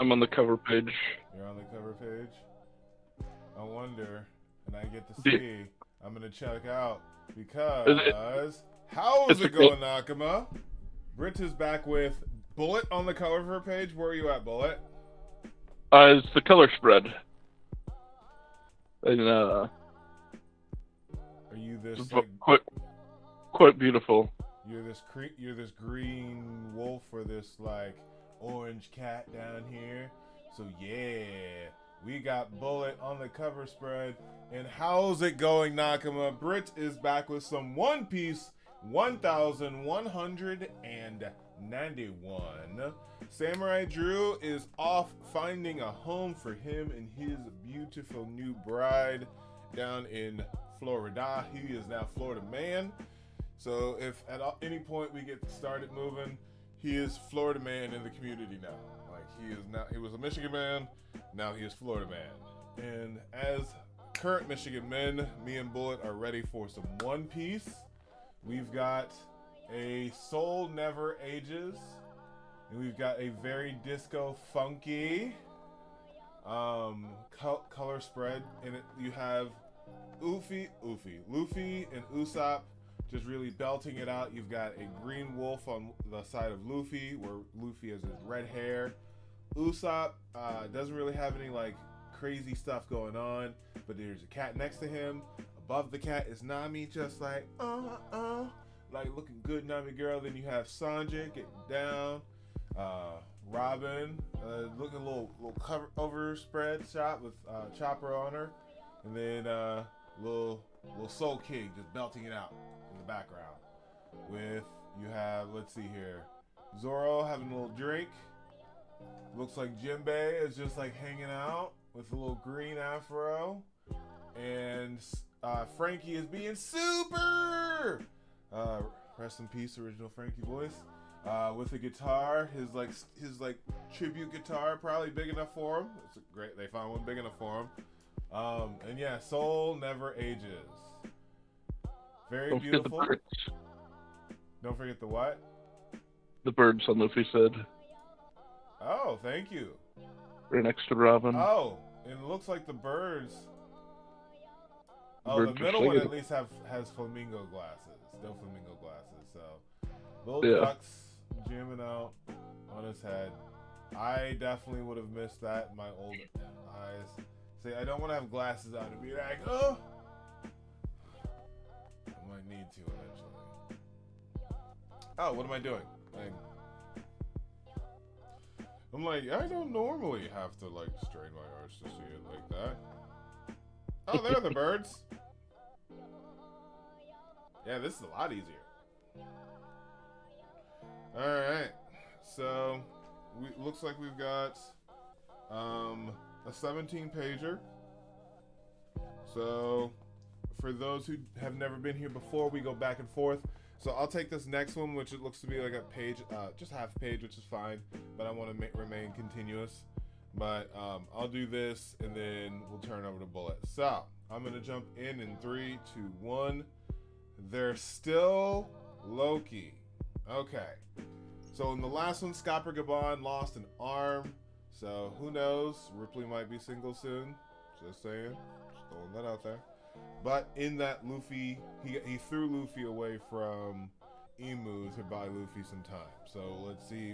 I'm on the cover page. You're on the cover page? I wonder, and I get to see. I'm gonna check out because how's it going, Nakama? Brit is back with Bullet on the cover page. Where are you at, Bullet? It's the color spread. And, are you this like, quite beautiful? You're this green wolf or this like orange cat down here. So yeah, we got Bullet on the cover spread. And how's it going, Nakama? Brit is back with some One Piece 1191. Samurai Drew is off finding a home for him and his beautiful new bride down in Florida. He is now Florida man. So if at any point we get started moving, he is Florida man in the community now. Like he was a Michigan man, now he is Florida man. And as current Michigan men, me and Bullet are ready for some One Piece. We've got a Soul Never Ages, and we've got a very disco funky color spread. In it, you have Luffy, and Usopp just really belting it out. You've got a green wolf on the side of Luffy, where Luffy has his red hair. Usopp doesn't really have any like crazy stuff going on, but there's a cat next to him. Above the cat is Nami, just like like looking good, Nami girl. Then you have Sanjay getting down. Robin looking a little cover overspread shot with Chopper on her, and then little Soul King just belting it out in the background. With you have, let's see here, Zoro having a little drink. Looks like Jinbei is just like hanging out with a little green afro, and Frankie is being super. Rest in peace, original Frankie voice. With a guitar, his tribute guitar, probably big enough for him. It's great. They found one big enough for him. And yeah, Soul Never Ages. Very Don't beautiful. Forget the birds. Don't forget the what? The birds on Luffy's head. Oh, thank you. Right next to Robin. Oh, and it looks like the birds. The middle one at least has flamingo glasses. Still flamingo glasses. So little ducks jamming out on his head. I definitely would have missed that in my old eyes. See, I don't want to have glasses on and be like, oh. I might need to eventually. Oh, what am I doing? I'm like, I don't normally have to like strain my eyes to see it like that. Oh, there are the birds. Yeah, this is a lot easier. Alright, so looks like we've got a 17-pager. So for those who have never been here before, we go back and forth. So I'll take this next one, which it looks to be like a page, just half a page, which is fine, but I want to remain continuous. But I'll do this, and then we'll turn over to Bullet. So I'm going to jump in 3, 2, 1. They're still Loki. Okay. So in the last one, Scopper Gabon lost an arm. So who knows? Ripley might be single soon. Just saying. Just throwing that out there. But in that, Luffy, he threw Luffy away from Emu to buy Luffy some time. So let's see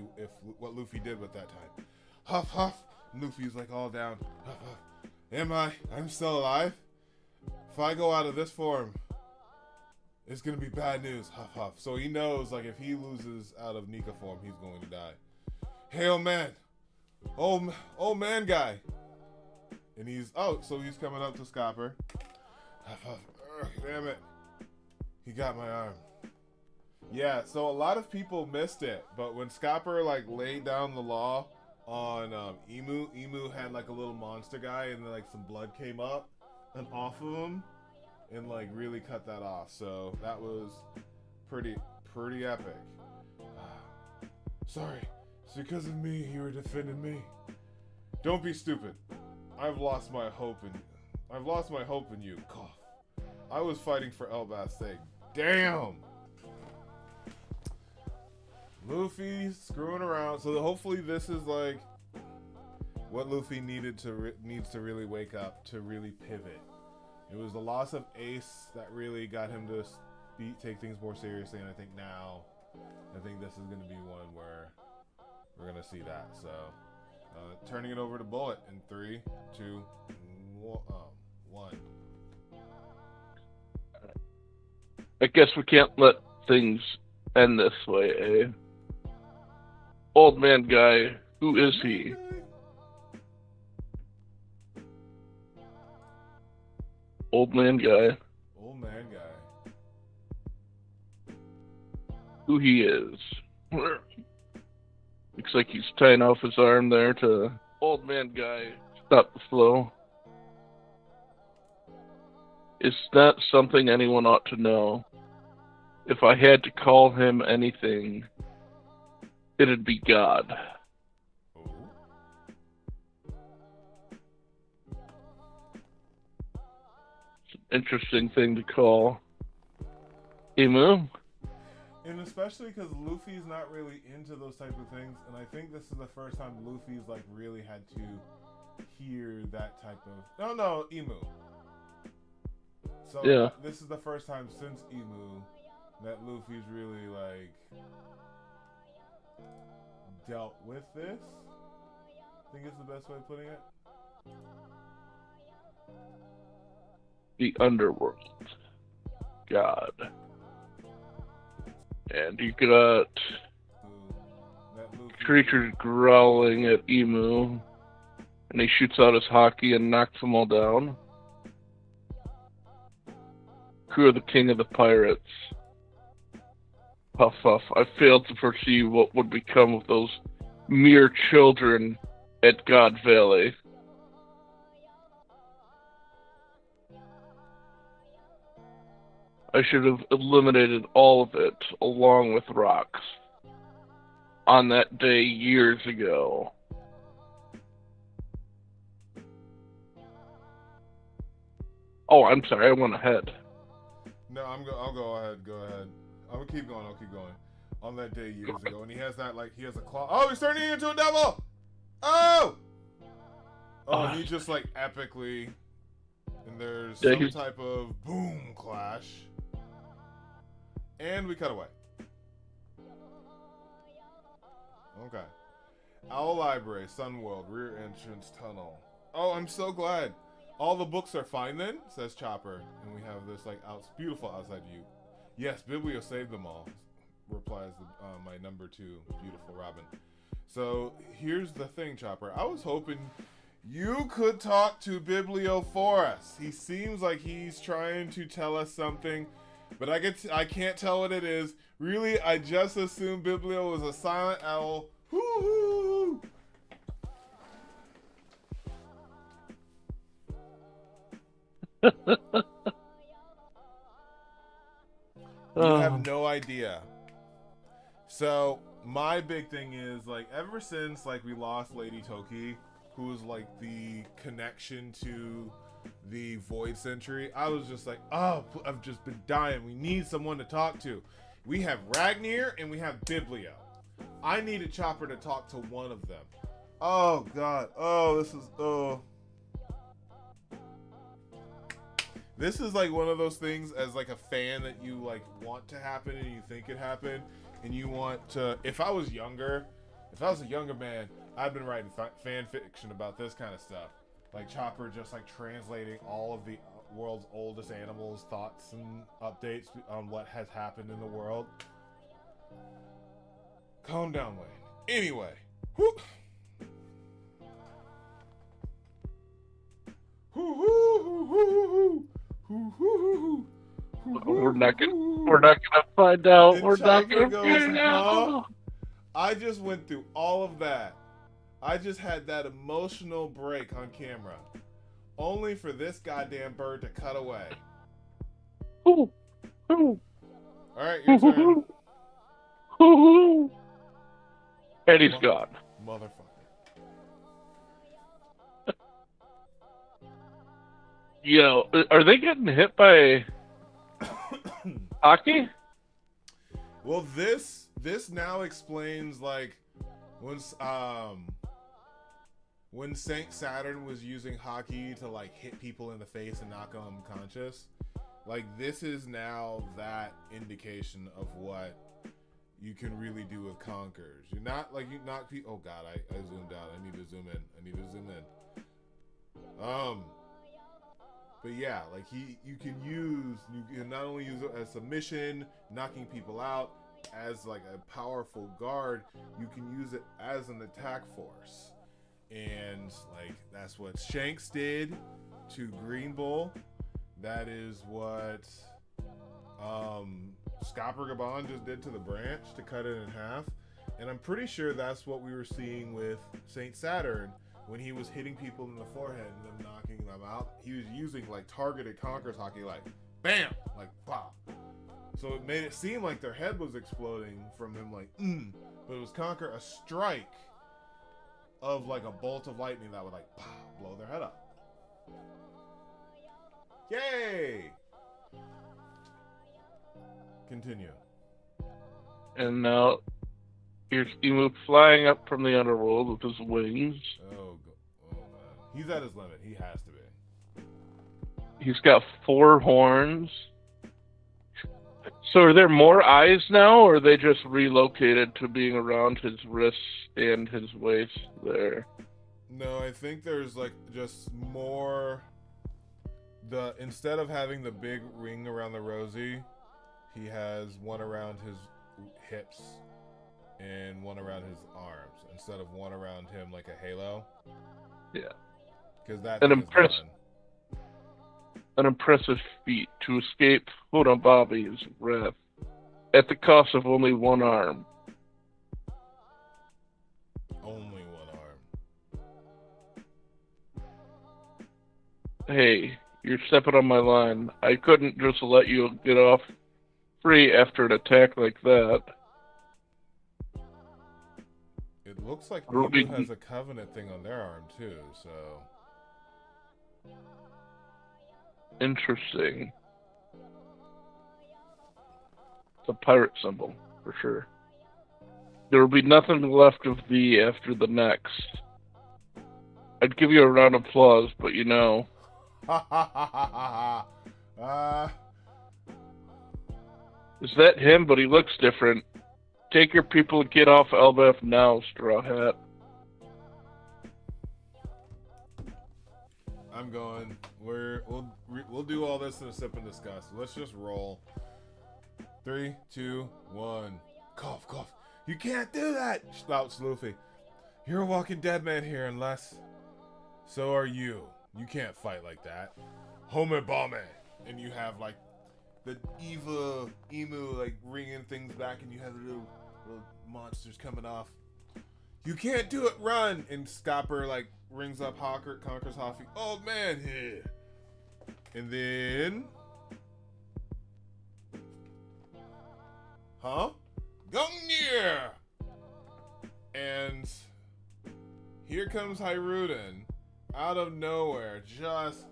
what Luffy did with that time. Huff, huff. Luffy's like all down. Huff, huff. I'm still alive? If I go out of this form, it's going to be bad news. Huff, huff. So he knows, like, if he loses out of Nika form, he's going to die. Hey, old man. Old man guy. And so he's coming up to Scopper. Huff, huff. Ugh, damn it. He got my arm. Yeah, so a lot of people missed it. But when Scopper, like, laid down the law on Emu had, like, a little monster guy, and then, like, some blood came up and off of him. And like really cut that off, so that was pretty epic. Sorry, it's because of me you were defending me. Don't be stupid. I've lost my hope in you. Cough. I was fighting for Elbaf's sake. Damn. Luffy screwing around. So hopefully this is like what Luffy needs to really wake up, to really pivot. It was the loss of Ace that really got him to take things more seriously, and I think this is going to be one where we're going to see that. So, turning it over to Bullet in 3, 2, 1. I guess we can't let things end this way, eh? Old man guy, who is he? Old man guy. Old man guy. Who he is. Looks like he's tying off his arm there to old man guy. Stop the flow. Is that something anyone ought to know? If I had to call him anything, it'd be God. Oh. It's an interesting thing to call Emu. And especially because Luffy's not really into those type of things, and I think this is the first time Luffy's like really had to hear that type of Emu. So yeah. This is the first time since Emu that Luffy's really like dealt with this. I think it's the best way of putting it. The underworld. God. And you got creatures growling at Emu, and he shoots out his hockey and knocks them all down. Who are the king of the pirates? Huff, huff. I failed to foresee what would become of those mere children at God Valley. I should have eliminated all of it, along with rocks, on that day years ago. Oh, I'm sorry, I went ahead. No, I'll go ahead. Go ahead. I'm gonna keep going. I'll keep going. On that day years ago, and he has that he has a claw. Oh, he's turning into a devil. Oh. Oh, and he just like epically, and there's some type of boom clash, and we cut away. Okay. Owl Library, Sun World, rear entrance tunnel. Oh, I'm so glad. All the books are fine then, says Chopper, and we have this beautiful outside view. Yes, Biblio saved them all, replies my number 2, beautiful Robin. So here's the thing, Chopper. I was hoping you could talk to Biblio for us. He seems like he's trying to tell us something, but I can't tell what it is. Really, I just assumed Biblio was a silent owl. Hoo-hoo! You have no idea. So my big thing is ever since we lost Lady Toki, who was the connection to the Void Century, I was just oh, I've just been dying. We need someone to talk to. We have Ragnir and we have Biblio. I needed Chopper to talk to one of them. Oh God. Oh, this is This is one of those things as a fan that you want to happen and you think it happened and you want to. If I was a younger man, I'd been writing fan fiction about this kind of stuff. Chopper just translating all of the world's oldest animals' thoughts and updates on what has happened in the world. Calm down, Wayne. Anyway, whoop. We're not gonna find out. We're not gonna find out. I just went through all of that. I just had that emotional break on camera, only for this goddamn bird to cut away. All right, your turn. And he's gone. Motherfucker. Yo, are they getting hit by hockey? Well, this now explains once when Saint Saturn was using Haki to like hit people in the face and knock them unconscious, like this is now that indication of what you can really do with Conkers. You're not like you knock people. Oh god, I zoomed out. I need to zoom in. But yeah, like you can not only use it as submission, knocking people out, as like a powerful guard, you can use it as an attack force. And like that's what Shanks did to Green Bull. That is what Scopper Gabon just did to the branch to cut it in half. And I'm pretty sure that's what we were seeing with Saint Saturn when he was hitting people in the forehead and then knocking them out. He was using like targeted Conqueror's Haki, like bam, like pop. So it made it seem like their head was exploding from him, like but it was Conquer a strike of like a bolt of lightning that would like blow their head up. Yay! Continue. And now here's Emu flying up from the underworld with his wings. Oh man. He's at his limit. He has to be. He's got 4 horns. So are there more eyes now, or are they just relocated to being around his wrists and his waist there? No, I think there's like just more. Instead of having the big ring around the rosy, he has one around his hips and one around his arms instead of one around him like a halo. Yeah. Because that an impressive feat to escape Bobby's wrath at the cost of only one arm. Only one arm. Hey, you're stepping on my line. I couldn't just let you get off free after an attack like that. It looks like Emu has a covenant thing on their arm too, so... Interesting. It's a pirate symbol, for sure. There will be nothing left of thee after the next. I'd give you a round of applause, but you know... Is that him? But he looks different. Take your people and get off Elbaf now, Straw Hat. I'm going. We'll do all this in a sip and discuss. Let's just roll. 3, 2, 1. Cough, cough. You can't do that, shouts Luffy. You're a walking dead man here, unless... So are you. You can't fight like that. Home bombe. And you have, like, the evil emu, like, ringing things back, and you have the little monsters coming off. You can't do it, run! And Scopper, like, rings up Conqueror's Haki. Oh, man, here. And then... Huh? Gungnir! And here comes Hiruden out of nowhere, just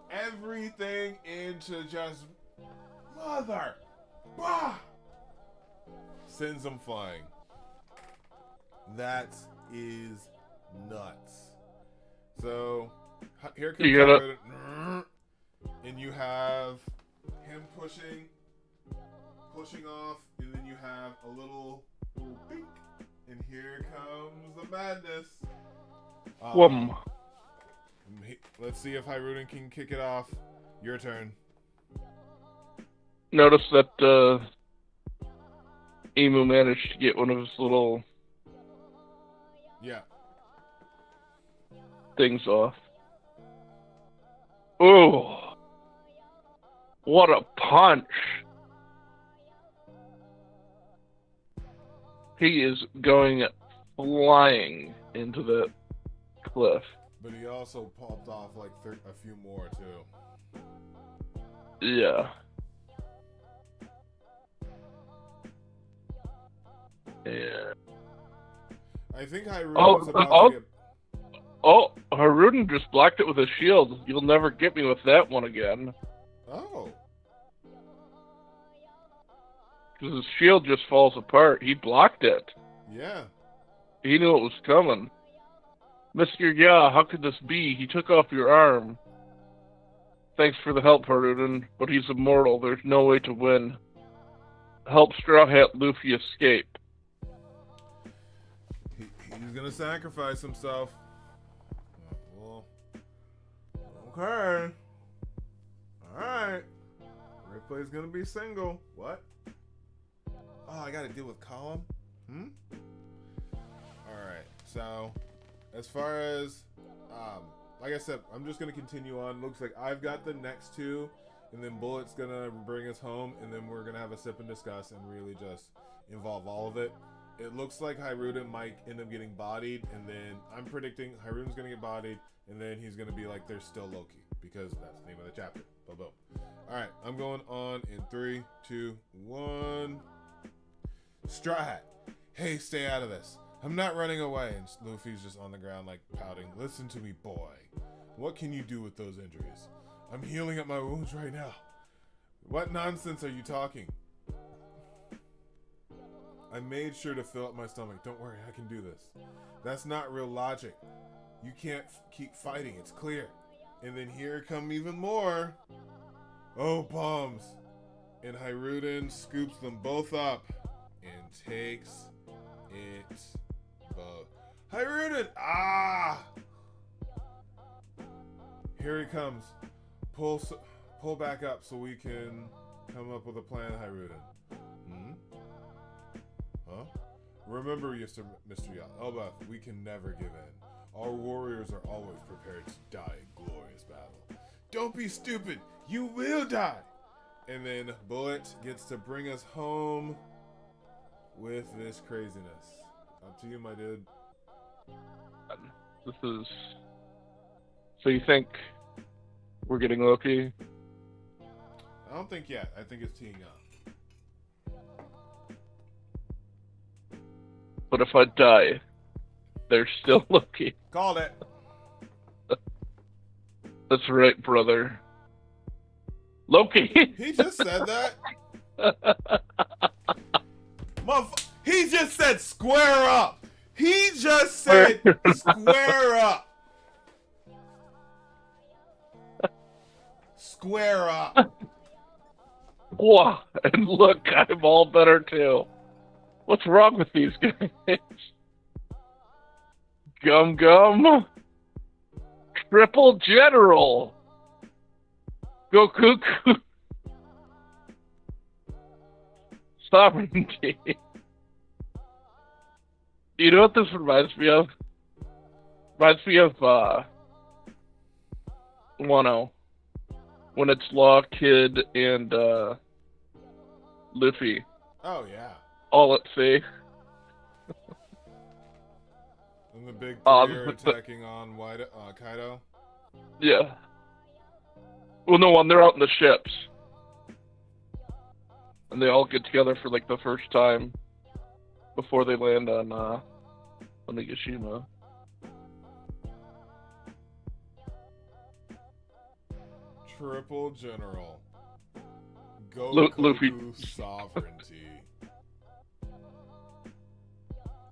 everything into just mother, bah! Sends him flying. That is nuts. So here comes Hiruden, and you have him pushing off, and then you have a little pink, and here comes the madness. Let's see if Hiruden can kick it off. Your turn. Notice that Emu managed to get one of his little things off. Ooh. What a punch. He is going flying into that cliff. But he also popped off like a few more too. Yeah. Yeah. I think Hiruden's about to get... Oh, Hiruden just blocked it with a shield. You'll never get me with that one again. Oh. Because his shield just falls apart. He blocked it. Yeah. He knew it was coming. Mr. Ya, how could this be? He took off your arm. Thanks for the help, Haruden, but he's immortal. There's no way to win. Help Straw Hat Luffy escape. He's gonna sacrifice himself. Well, okay. Alright. Replay's gonna be single. What? Oh, I gotta deal with Column? Alright, so as far as like I said, I'm just gonna continue on. Looks like I've got the next two, and then Bullet's gonna bring us home, and then we're gonna have a sip and discuss and really just involve all of it. It looks like Haruden might end up getting bodied, and then I'm predicting Haruden's gonna get bodied, and then he's gonna be like, there's still Loki, because that's the name of the chapter. Boom, boom. Alright, I'm going on in 3, 2, 1. Straw Hat. Hey, stay out of this. I'm not running away. And Luffy's just on the ground, like, pouting. Listen to me, boy. What can you do with those injuries? I'm healing up my wounds right now. What nonsense are you talking? I made sure to fill up my stomach. Don't worry, I can do this. That's not real logic. You can't keep fighting. It's clear. And then here come even more. Oh, bombs. And Haruden scoops them both up and takes it both. Haruden! Ah! Here he comes. Pull back up so we can come up with a plan, Haruden. Huh? Remember, Mr. Elbaf, we can never give in. Our warriors are always prepared to die in glorious battle. Don't be stupid! You will die! And then Bullet gets to bring us home with this craziness. Up to you, my dude. This is... So you think we're getting Loki? I don't think yet. I think it's teeing up. But if I die, there's still Loki. Called it. That's right, brother. Loki! He just said that? He just said square up! He just said square up! Square up! Whoa, and look, I'm all better too. What's wrong with these guys? Gum Gum? Triple General! Goku Sovereignty. You know what this reminds me of? Reminds me of Wano. When it's Law, Kid, and Luffy. Oh, yeah. All at sea. And the big three are attacking on Kaido? Yeah. Well, no, when they're out in the ships. And they all get together for, like, the first time before they land on Onigashima. Triple General. Goku Luffy. Sovereignty.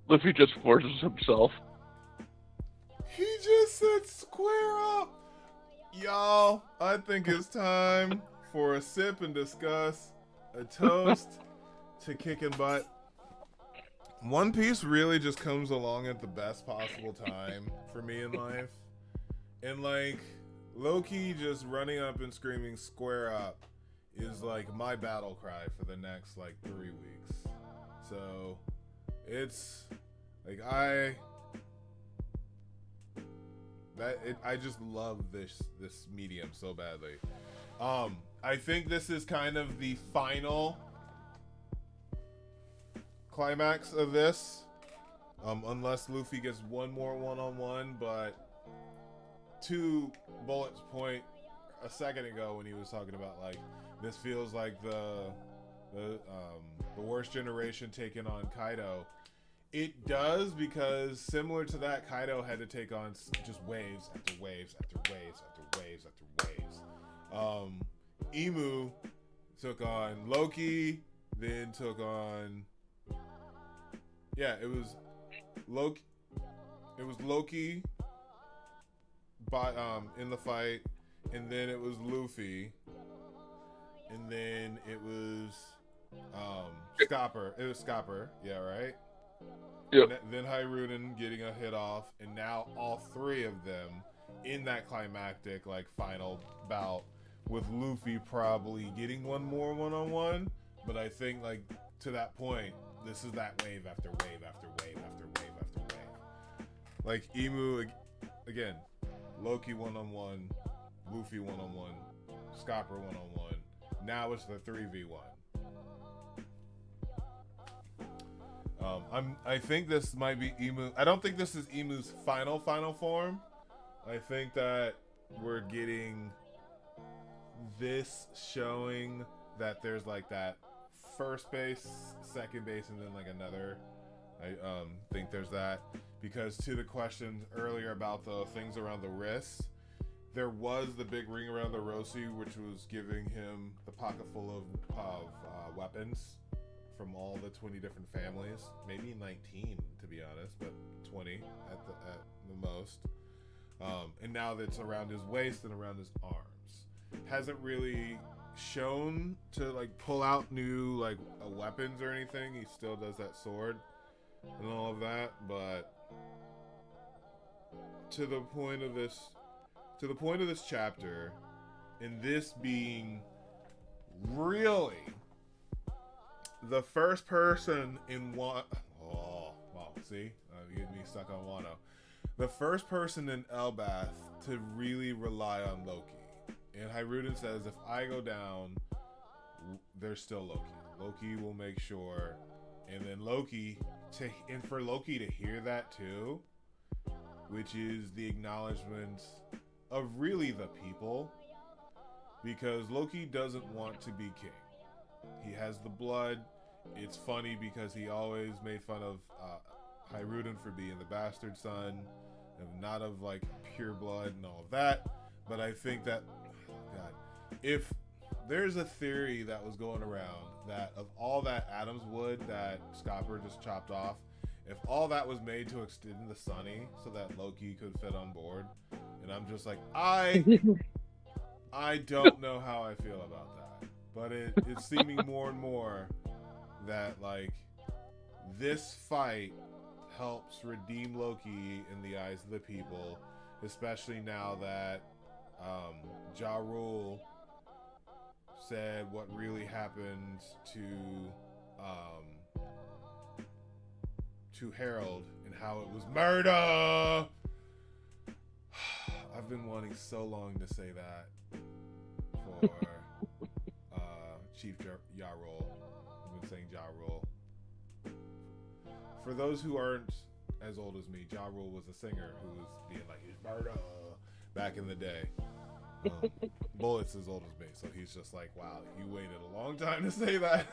Luffy just forces himself. He just said square up! Y'all, I think it's time for a sip and discuss, a toast to kicking butt. One Piece really just comes along at the best possible time for me in life. And like, Loki just running up and screaming square up is like my battle cry for the next like 3 weeks. So it's like I just love this medium so badly. I think this is kind of the final climax of this, unless Luffy gets one more one-on-one. But to Bullet's point a second ago when he was talking about like this feels like the worst generation taking on Kaido. It does, because similar to that, Kaido had to take on just waves after waves after waves after waves after waves. Imu took on Loki, then took on... Yeah, it was Loki, in the fight, and then it was Luffy, and then it was Scopper. It was Scopper, yeah, right? Yep. Then Hiruden getting a hit off, and now all three of them in that climactic like final bout, with Luffy probably getting one more one-on-one. But I think like to that point, this is that wave after wave after wave after wave after wave. Like Emu again, Loki one-on-one, Luffy one-on-one, Scopper one-on-one. Now it's the 3v1. I think this might be Emu. I don't think this is Emu's final form. I think that we're getting this showing that there's like that first base, second base, and then like another. I think there's that, because to the question earlier about the things around the wrists, there was the big ring around the Rossi, which was giving him the pocket full of weapons from all the 20 different families, maybe 19 to be honest, but 20 at the most. And now that's around his waist and around his arms. Hasn't really shown to like pull out new like weapons or anything. He still does that sword and all of that, but to the point of this chapter, and this being really the first person in one. Oh, wow, see? You get me stuck on Wano. The first person in Elbath to really rely on Loki. And Hiruden says, if I go down, there's still Loki. Loki will make sure. And then for Loki to hear that too, which is the acknowledgement of really the people. Because Loki doesn't want to be king. He has the blood. It's funny because he always made fun of Hiruden for being the bastard son, and not of like pure blood and all of that. But I think that, God, if there's a theory that was going around that of all that Adam's wood that Scopper just chopped off, if all that was made to extend the Sunny so that Loki could fit on board, and I'm just like, I don't know how I feel about that. But it's seeming more and more that like this fight helps redeem Loki in the eyes of the people, especially now that Ja Rule said what really happened to Harold and how it was murder. I've been wanting so long to say that for Chief Ja Rule. I've been saying Ja Rule. For those who aren't as old as me, Ja Rule was a singer who was being like, he's murder back in the day. Bullet's as old as me, so he's just like, wow, you waited a long time to say that.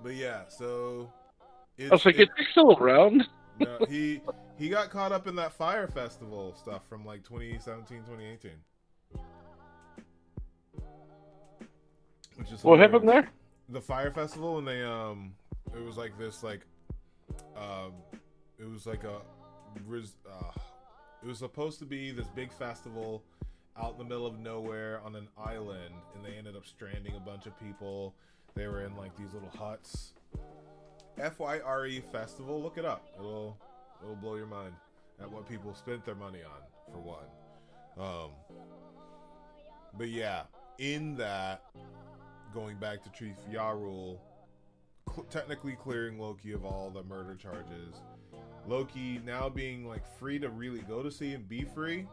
But yeah, so I was like, is he still around? No, he got caught up in that Fire Festival stuff from like 2017, 2018. Which is what happened there? The Fire Festival, and they it was like this like it was like it was supposed to be this big festival out in the middle of nowhere on an island, and they ended up stranding a bunch of people. They were in like these little huts. FYRE Festival, look it up. It'll blow your mind at what people spent their money on, for one. But yeah, in that, going back to Chief Ja Rule, technically clearing Loki of all the murder charges. Loki now being like free to really go to sea and be free.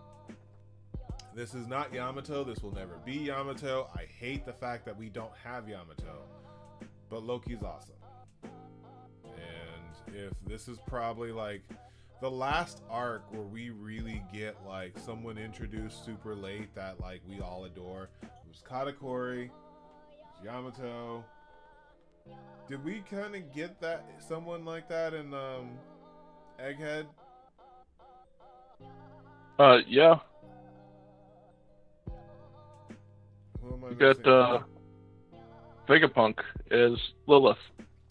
This is not Yamato. This will never be Yamato. I hate the fact that we don't have Yamato. But Loki's awesome. And if this is probably like the last arc where we really get like someone introduced super late that like we all adore, it was Katakuri, it was Yamato. Did we kind of get that someone like that in Egghead? Yeah. Who am I You missing? got Vegapunk as Lilith.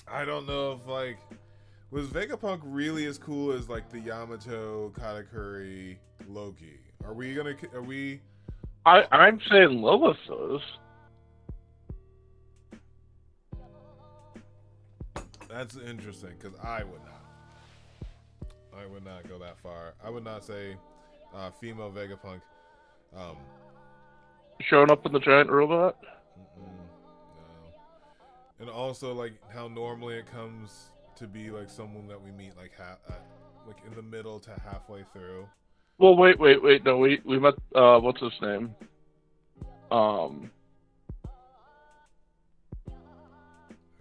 I don't know if like Was Vegapunk really as cool as like the Yamato, Katakuri, Loki? Are we? I'm saying Lilith is. That's interesting because I would not. I would not go that far. I would not say female Vegapunk. Showing up in the giant robot? No. And also like how normally it comes to be like someone that we meet like like in the middle to halfway through. Well, wait. No, we met. What's his name? What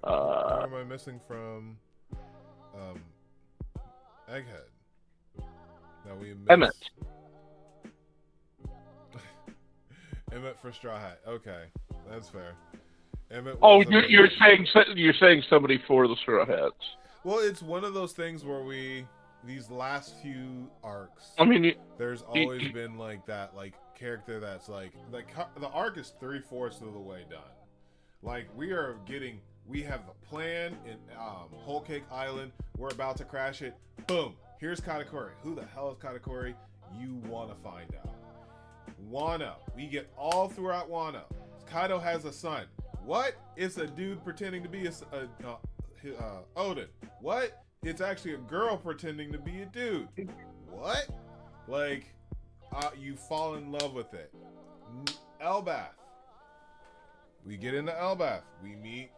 am I missing from Egghead? That we missed. Emmett. Emmett for Straw Hat. Okay, that's fair. Emmett. Oh, you're saying somebody for the Straw Hats. Well, it's one of those things where these last few arcs. I mean, there's always been like that like character that's like the arc is 3/4 of the way done. Like we have the plan in Whole Cake Island. We're about to crash it. Boom. Here's Katakuri. Who the hell is Katakuri? You want to find out. Wano. We get all throughout Wano. Kaido has a son. What? It's a dude pretending to be Odin. What? It's actually a girl pretending to be a dude. What? Like, you fall in love with it. Elbath. We get into Elbath. We meet.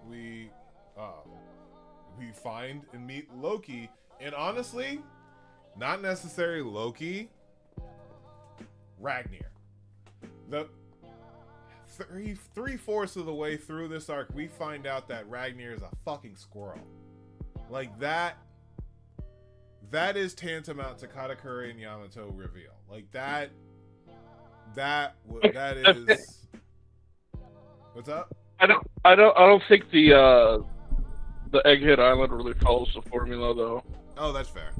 We find and meet Loki. And honestly, not necessarily Loki. Ragnar. The 3/4 of the way through this arc, we find out that Ragnar is a fucking squirrel. Like that is tantamount to Katakuri and Yamato reveal. Like that is. What's up? I don't think the Egghead Island really follows the formula though. Oh, that's fair.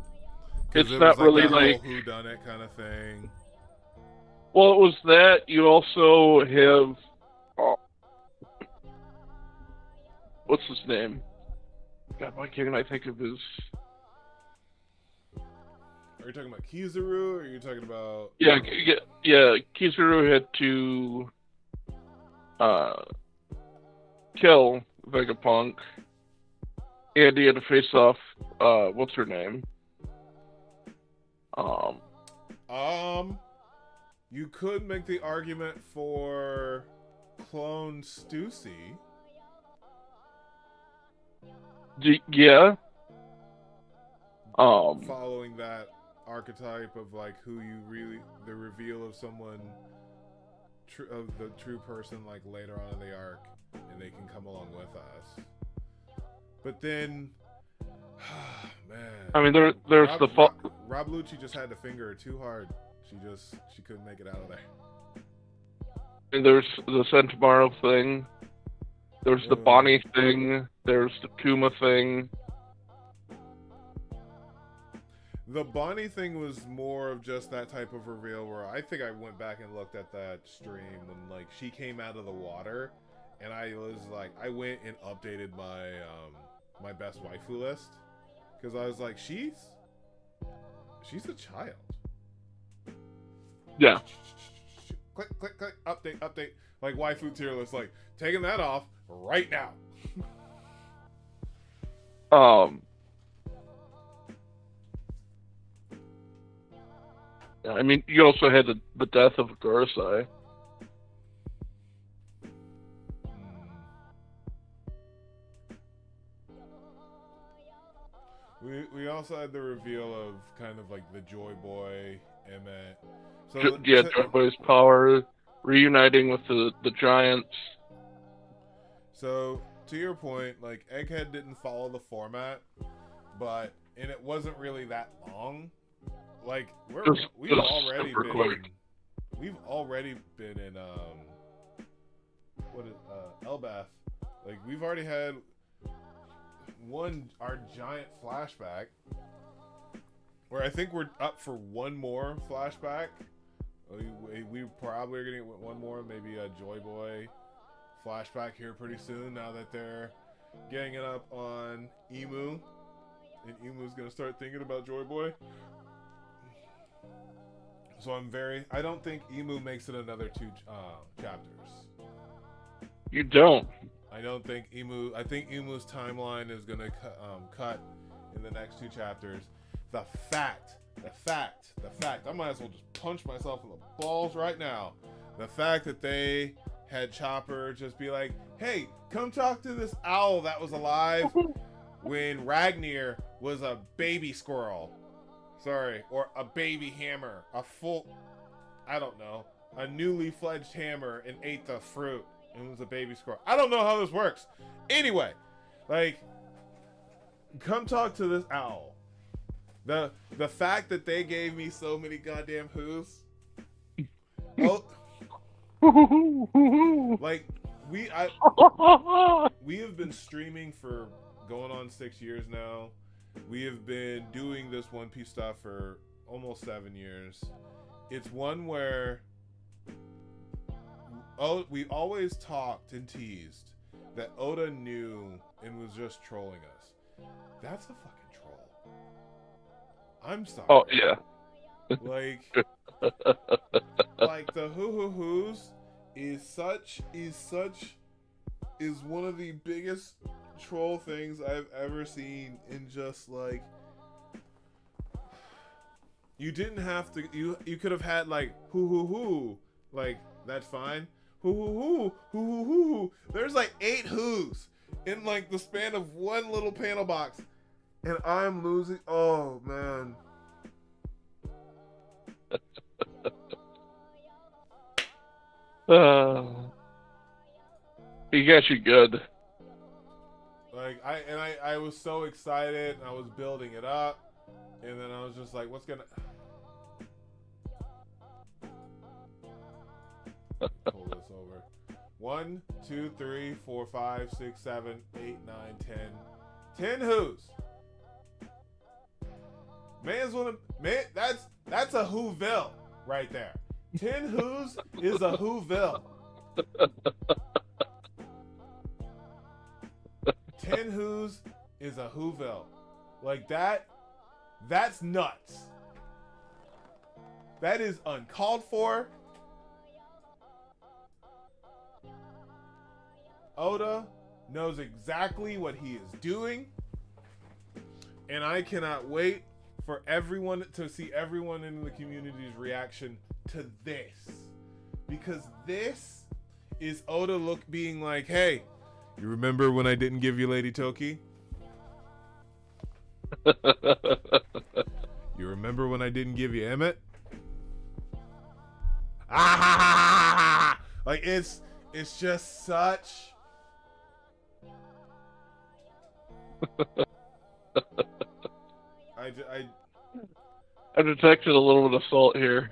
It's not really like whodunit kind of thing. Well, it was that. You also have what's his name? God, why can't I think of his? Are you talking about Kizaru, or are you talking about? Yeah. Kizaru had to kill Vegapunk, and he had to face off what's her name? You could make the argument for clone Stussy. Yeah. Following that archetype of like who you really, the reveal of someone, of the true person, like later on in the arc, and they can come along with us. But then, man. I mean, there's Rob Lucci just had to finger her too hard. She couldn't make it out of there. And there's the Sentomaro thing. There's the Bonnie thing. There's the Kuma thing. The Bonnie thing was more of just that type of reveal where I think I went back and looked at that stream when like she came out of the water, and I was like, I went and updated my my best waifu list because I was like, she's a child. Yeah. Click, update. Like waifu tier list, like taking that off right now. I mean, you also had the death of Gorosei. We also had the reveal of kind of like the Joy Boy, Emmett. Joy Boy's power, reuniting with the Giants. So, to your point, like, Egghead didn't follow the format, and it wasn't really that long. Like, we've already been in, Elbath. Like, we've already had our giant flashback, where I think we're up for one more flashback. We probably are going to get one more, maybe a Joy Boy flashback here pretty soon, now that they're ganging up on Emu and Imu's gonna start thinking about Joy Boy. So I don't think Imu makes it another 2 chapters. You don't. I think Imu's timeline is gonna cut in the next 2 chapters. The fact, I might as well just punch myself in the balls right now. The fact that they had Chopper just be like, hey, come talk to this owl that was alive when Ragnar was a baby squirrel. Sorry, or a baby hammer. A newly fledged hammer and ate the fruit and was a baby squirrel. I don't know how this works. Anyway, like, come talk to this owl. The fact that they gave me so many goddamn who's. Oh, like we have been streaming for going on 6 years now. We have been doing this One Piece stuff for almost 7 years. It's one where we always talked and teased that Oda knew and was just trolling us. That's a fucking troll. I'm sorry. Oh yeah. Like the hoo-hoo-hoos is one of the biggest troll things I've ever seen. In just like, you didn't have to, you could have had like hoo-hoo-hoo, like that's fine. Hoo-hoo-hoo, hoo-hoo-hoo. There's like 8 who's in like the span of one little panel box, and I'm losing. Oh man. He got you good. Like I was so excited, and I was building it up, and then I was just like, what's gonna pull this over? 1, 2, 3, 4, 5, 6, 7, 8, 9, 10 who's. That's a whoville right there. 10 who's is a whoville. 10 who's is a whoville. Like that's nuts. That is uncalled for. Oda knows exactly what he is doing, and I cannot wait for everyone to see everyone in the community's reaction to this, because this is Oda being like, hey, you remember when I didn't give you Lady Toki? You remember when I didn't give you Emmett? Ah! Like it's just such. I detected a little bit of salt here.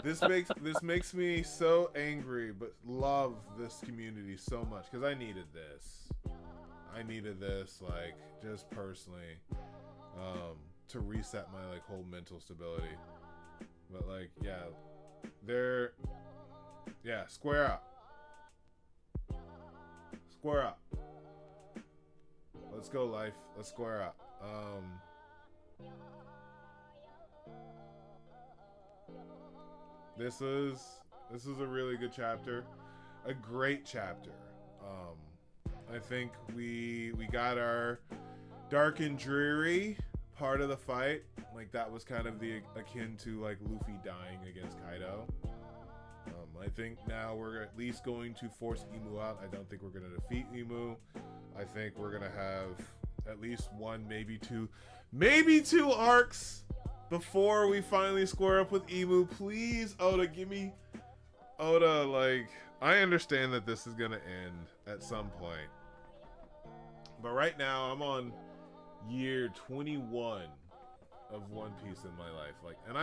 This makes me so angry, but love this community so much, because I needed this. I needed this, like, just personally, to reset my like whole mental stability. But like, square up. Square up. Let's go, life. Let's square up. This is a really good chapter, a great chapter. I think we got our dark and dreary part of the fight. Like, that was kind of the akin to like Luffy dying against Kaido. I think now we're at least going to force Imu out. I don't think we're going to defeat Imu. I think we're going to have at least one, maybe two arcs before we finally square up with Imu. Please, Oda, give me... Oda, like, I understand that this is going to end at some point. But right now, I'm on year 21 of One Piece in my life. Like, and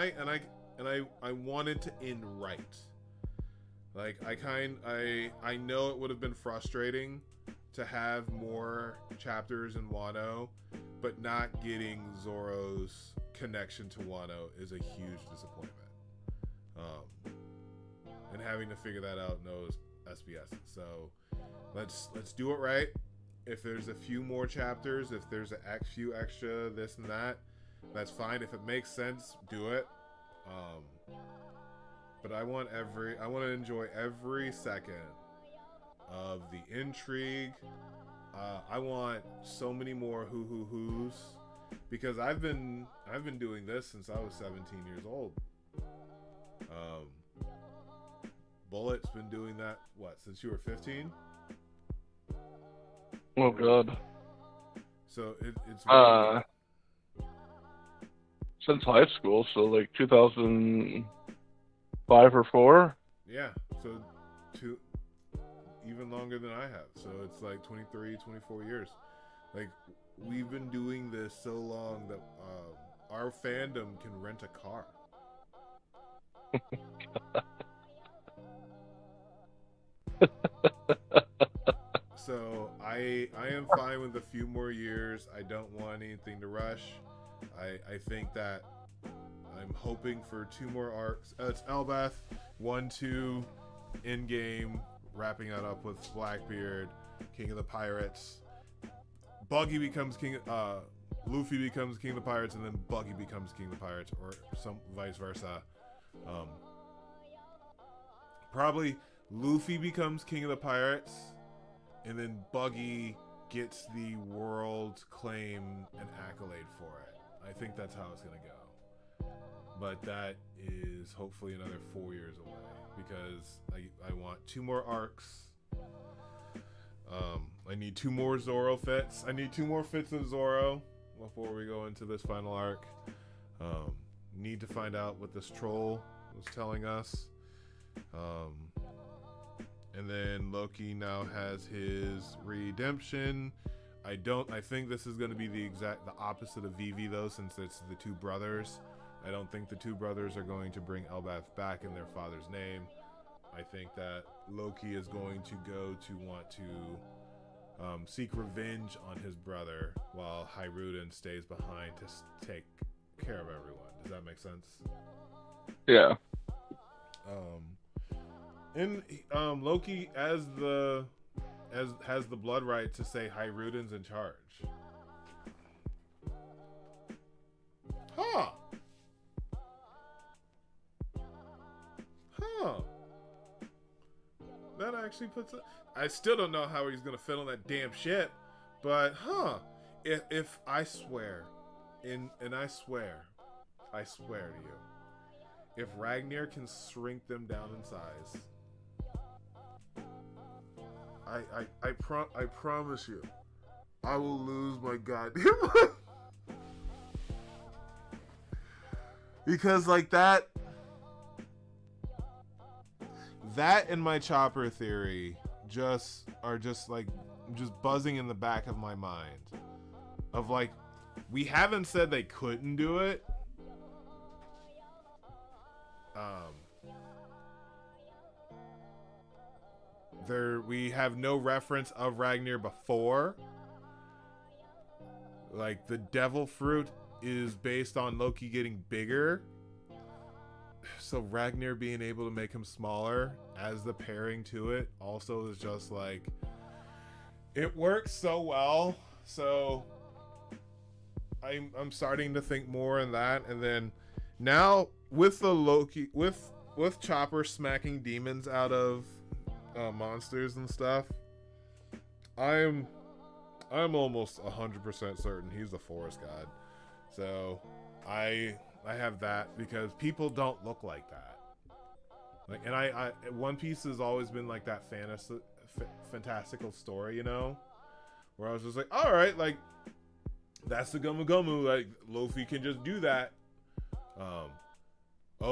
I wanted to end right. Like, I know it would have been frustrating to have more chapters in Wano, but not getting Zoro's connection to Wano is a huge disappointment. And having to figure that out SBS. So let's do it right. If there's a few more chapters, if there's a few extra this and that, that's fine. If it makes sense, do it. But I want to enjoy every second of the intrigue. I want so many more who's, because I've been doing this since I was 17 years old. Bullet's been doing that since you were 15? Oh god. So it's since high school, so like 2005 or 4. Yeah, so even longer than I have. So it's like 23, 24 years. Like, we've been doing this so long that our fandom can rent a car. So I am fine with a few more years. I don't want anything to rush. I think that I'm hoping for 2 more arcs. It's Elbaf, 1, 2, in-game, wrapping that up with Blackbeard, King of the Pirates. Buggy becomes Luffy becomes King of the Pirates, and then Buggy becomes King of the Pirates, or some vice versa. Probably Luffy becomes King of the Pirates, and then Buggy gets the world claim and accolade for it. I think that's how it's gonna go. But that is hopefully another 4 years away, because I want 2 more arcs. I need 2 more Zoro fits. I need 2 more fits of Zoro before we go into this final arc. Need to find out what this troll was telling us. And then Loki now has his redemption. I think this is going to be the opposite of Vivi, though, since it's the 2 brothers. I don't think the 2 brothers are going to bring Elbaf back in their father's name. I think that Loki is going to go to want to seek revenge on his brother, while Hiruden stays behind to take care of everyone. Does that make sense? Yeah. And Loki has the blood right to say Hiruden's in charge. Huh. That actually puts it. I still don't know how he's gonna fit on that damn ship, but if I swear, and I swear to you, if Ragnar can shrink them down in size, I promise you, I will lose my goddamn mind. Because like that and my chopper theory are just buzzing in the back of my mind. Of like, we haven't said they couldn't do it. We have no reference of Ragnar before. Like, the devil fruit is based on Loki getting bigger. So Ragnar being able to make him smaller as the pairing to it also is just like, it works so well. So I'm starting to think more in that. And then now with the Loki, with Chopper smacking demons out of monsters and stuff, I'm almost 100% certain he's the forest god. So I have that, because people don't look like that. Like, and I One Piece has always been like that fantastical story, you know, where I was just like, all right, like, that's the Gomu Gomu, like Luffy can just do that. Oh,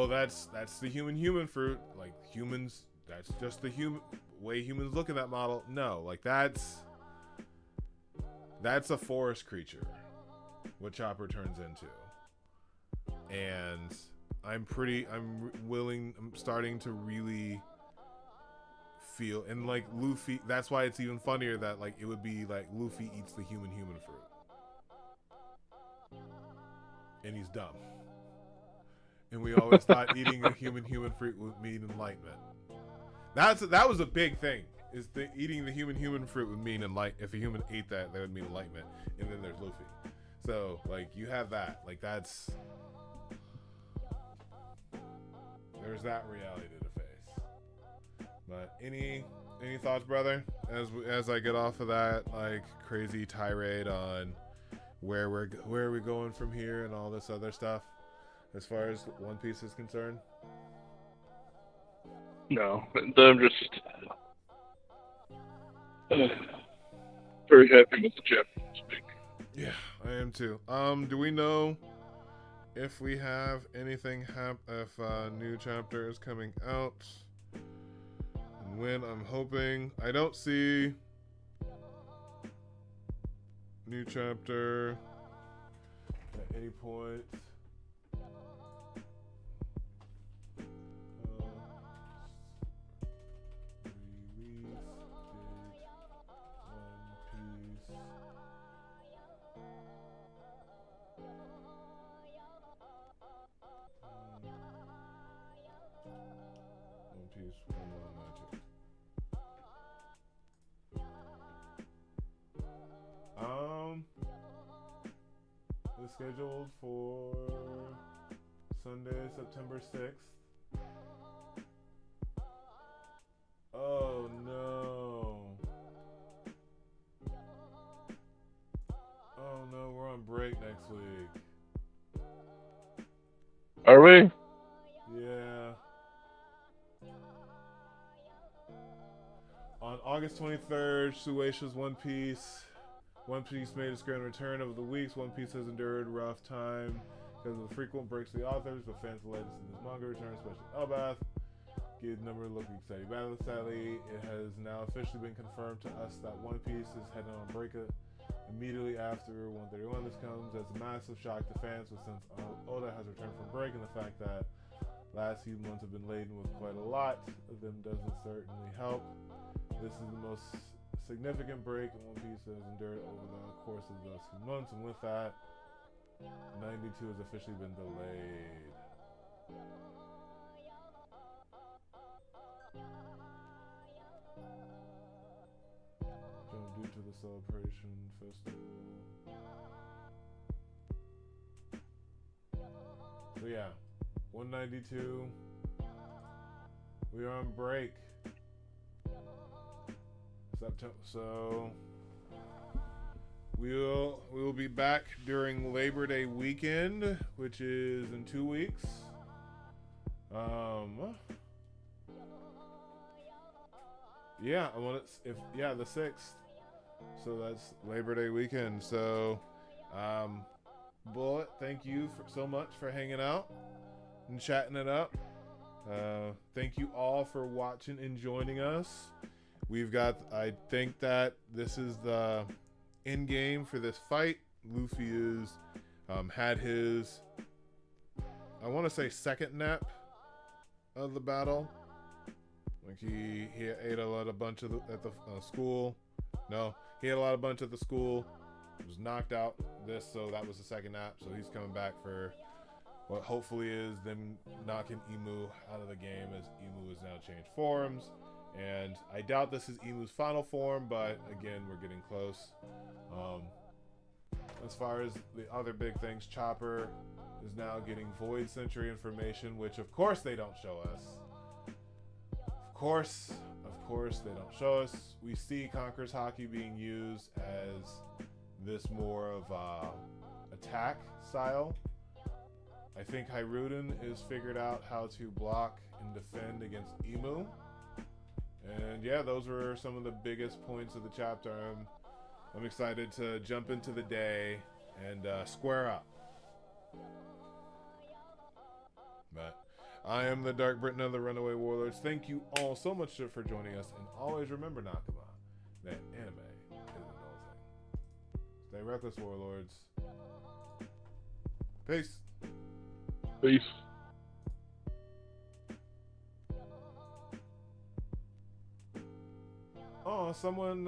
that's the human fruit, like humans. That's just the way humans look at that model. No, like that's a forest creature, what Chopper turns into. And I'm starting to really feel, and like Luffy, that's why it's even funnier that like it would be like Luffy eats the human fruit. And he's dumb. And we always thought eating a human fruit would mean enlightenment. That was a big thing. Is eating the human fruit would mean if a human ate that would mean enlightenment. And then there's Luffy. So like you have that. Like that's there's that reality to face. But any thoughts, brother? As I get off of that like crazy tirade on where are we going from here and all this other stuff, as far as One Piece is concerned. No, I'm just very happy with the chapter this week. Yeah, I am too. Do we know if we have anything if a new chapter is coming out? And when? I'm hoping. I don't see new chapter at any point. It's scheduled for Sunday, September 6th. Oh no. Oh no, we're on break next week. Are we? Yeah. On August 23rd, Shueisha's One Piece made its grand return over the weeks. One Piece has endured a rough time because of the frequent breaks to the authors, but fans of the latest in this manga return, especially Elbath, give the number looking steady battle. Sadly, it has now officially been confirmed to us that One Piece is heading on break immediately after 131. This comes as a massive shock to fans, but since Oda has returned from break and the fact that last few months have been laden with quite a lot of them doesn't certainly help. This is the most significant break One Piece has endured over the course of those few months, and with that, 92 has officially been delayed. Due to the celebration festival. So yeah, 192. We are on break. So we will be back during Labor Day weekend, which is in 2 weeks. Yeah, the 6th. So that's Labor Day weekend. So, Bullet, thank you so much for hanging out and chatting it up. Thank you all for watching and joining us. I think that this is the end game for this fight. Luffy is had his, I want to say, second nap of the battle. Like he ate a bunch at the school. No, he ate a bunch at the school. Was knocked out. So that was the second nap. So he's coming back for what hopefully is them knocking Emu out of the game, as Emu has now changed forms. And I doubt this is Emu's final form, but again, we're getting close. As far as the other big things, Chopper is now getting Void Century information, which of course they don't show us. Of course they don't show us. We see Conqueror's Haki being used as this more of attack style. I think Hiruden is figured out how to block and defend against Emu. And yeah, those were some of the biggest points of the chapter. I'm excited to jump into the day and square up. But I am the DarkBriton of the Runaway Warlords. Thank you all so much for joining us. And always remember, Nakama, that anime isn't all thing. Stay reckless, Warlords. Peace. Peace. Oh, someone